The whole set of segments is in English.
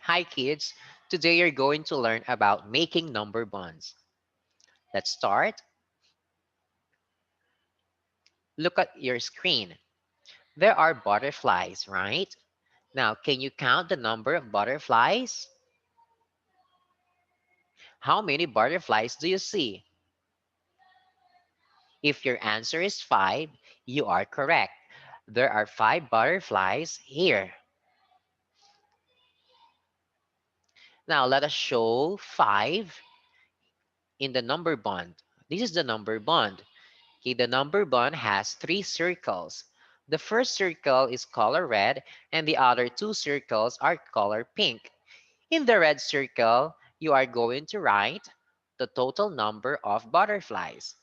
Hi kids, today you're going to learn about making number bonds. Let's start. Look at your screen. There are butterflies, right? Now, can you count the number of butterflies? How many butterflies do you see? If your answer is 5, you are correct. There are 5 butterflies here. Now, let us show 5 in the number bond. This is the number bond. Okay, the number bond has 3 circles. The first circle is color red and the other 2 circles are color pink. In the red circle, you are going to write the total number of butterflies.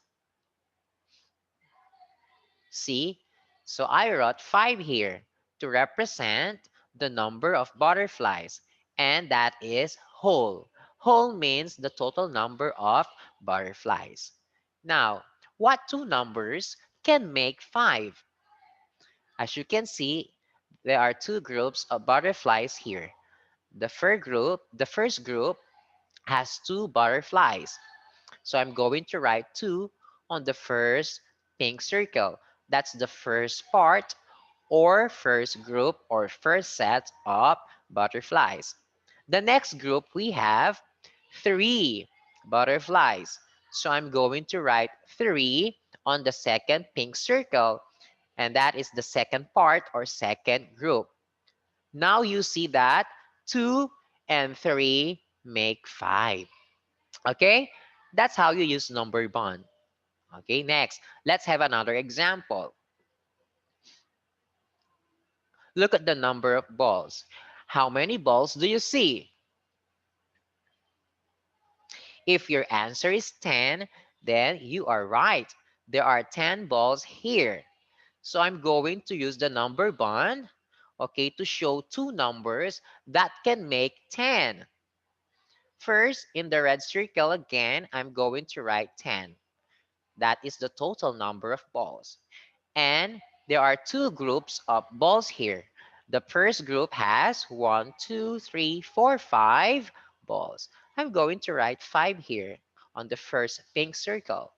See? So I wrote 5 here to represent the number of butterflies, and that is whole. Whole means the total number of butterflies. Now, what two numbers can make 5? As you can see, there are two groups of butterflies here. The first group has 2 butterflies. So I'm going to write 2 on the first pink circle. That's the first part or first group or first set of butterflies. The next group we have 3 butterflies. So I'm going to write 3 on the second pink circle, and that is the second part or second group. Now you see that 2 and 3 make 5. Okay? That's how you use number bond. Okay, next, let's have another example. Look at the number of balls. How many balls do you see? If your answer is 10, then you are right. There are 10 balls here. So I'm going to use the number bond, okay, to show two numbers that can make 10. First, in the red circle again, I'm going to write 10. That is the total number of balls. And there are two groups of balls here. The first group has 1, 2, 3, 4, 5 balls. I'm going to write 5 here on the first pink circle.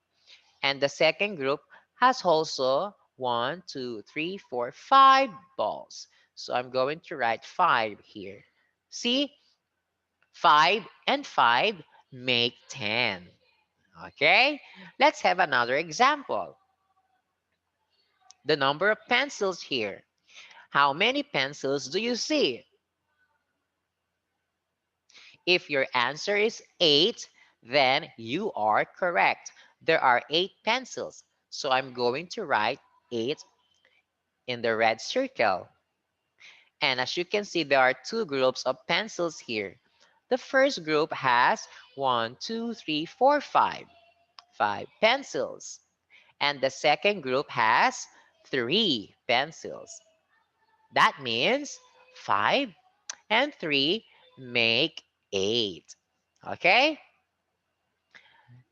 And the second group has also 1, 2, 3, 4, 5 balls. So I'm going to write 5 here. See, 5 and 5 make 10. Okay, let's have another example. The number of pencils here. How many pencils do you see? If your answer is 8, then you are correct. There are 8 pencils. So I'm going to write 8 in the red circle. And as you can see, there are two groups of pencils here. The first group has 1, 2, 3, 4, 5. 5 pencils. And the second group has 3 pencils. That means 5 and 3 make 8. Okay?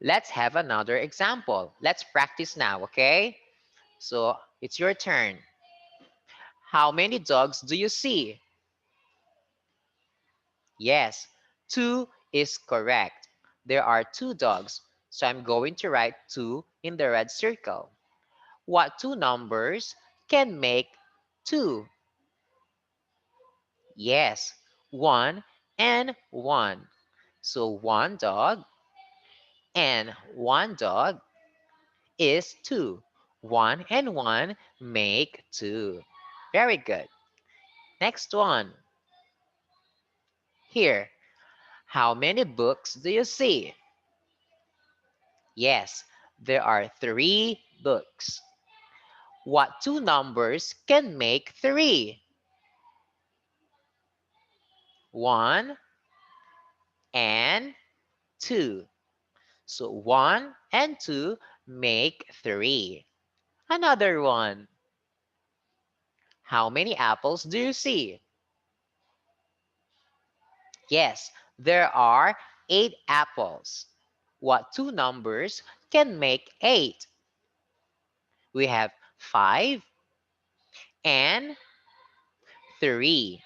Let's have another example. Let's practice now, okay? So it's your turn. How many dogs do you see? Yes, 2 is correct. There are 2 dogs. So I'm going to write 2 in the red circle. What two numbers can make 2? Yes, 1 and 1. So one dog and one dog is 2. 1 and 1 make 2. Very good. Next one. Here. How many books do you see? Yes, there are 3 books. What two numbers can make 3? 1 and 2. So 1 and 2 make 3. Another one. How many apples do you see? Yes, there are 8 apples. What two numbers can make 8? We have 5 and 3.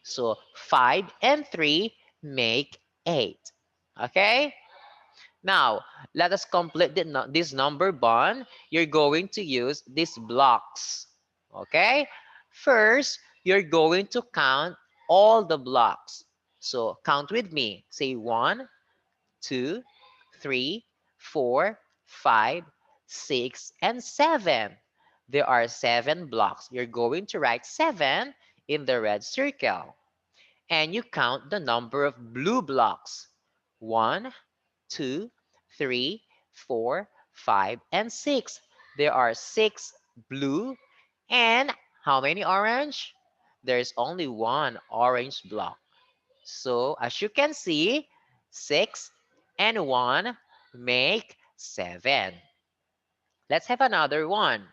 So 5 and 3 make 8. Okay? Now, let us complete this number bond. You're going to use these blocks. Okay? First, you're going to count all the blocks. So count with me. Say 1, 2, 3, 4, 5, 6, and 7. There are 7 blocks. You're going to write 7 in the red circle. And you count the number of blue blocks. 1, 2, 3, 4, 5, and 6. There are 6 blue and how many orange? There's only one orange block. So as you can see, 6 and 1 make 7. Let's have another one.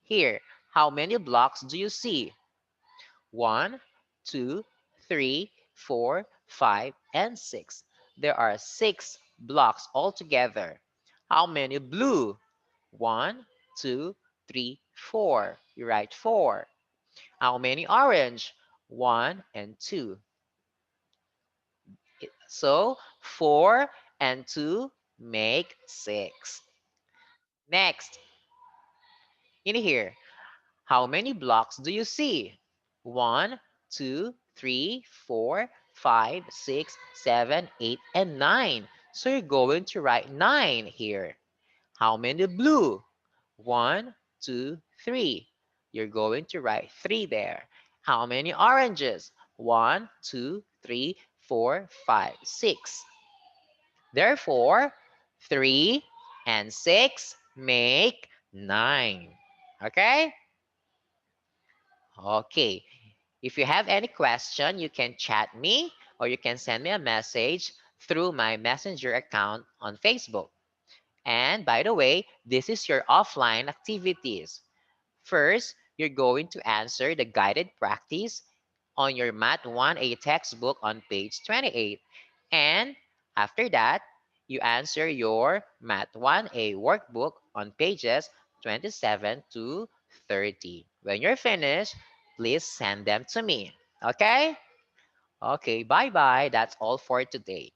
Here, how many blocks do you see? 1, 2, 3, 4, 5, and 6. There are 6 blocks altogether. How many blue? 1, 2, 3, 4. You write 4. How many orange? 1 and 2. So 4 and 2 make 6. Next, in here, how many blocks do you see? 1, 2, 3, 4, 5, 6, 7, 8, and 9. So you're going to write 9 here. How many blue? 1, 2, 3. You're going to write 3 there. How many oranges? 1, 2, 3, 4, 5, 6. Therefore, 3 and 6 make 9. Okay? Okay. If you have any question, you can chat me or you can send me a message through my messenger account on Facebook. And by the way, this is your offline activities. First, you're going to answer the guided practice on your Math 1A textbook on page 28. And after that, you answer your Math 1A workbook on pages 27 to 30. When you're finished, please send them to me. Okay? Okay, bye-bye. That's all for today.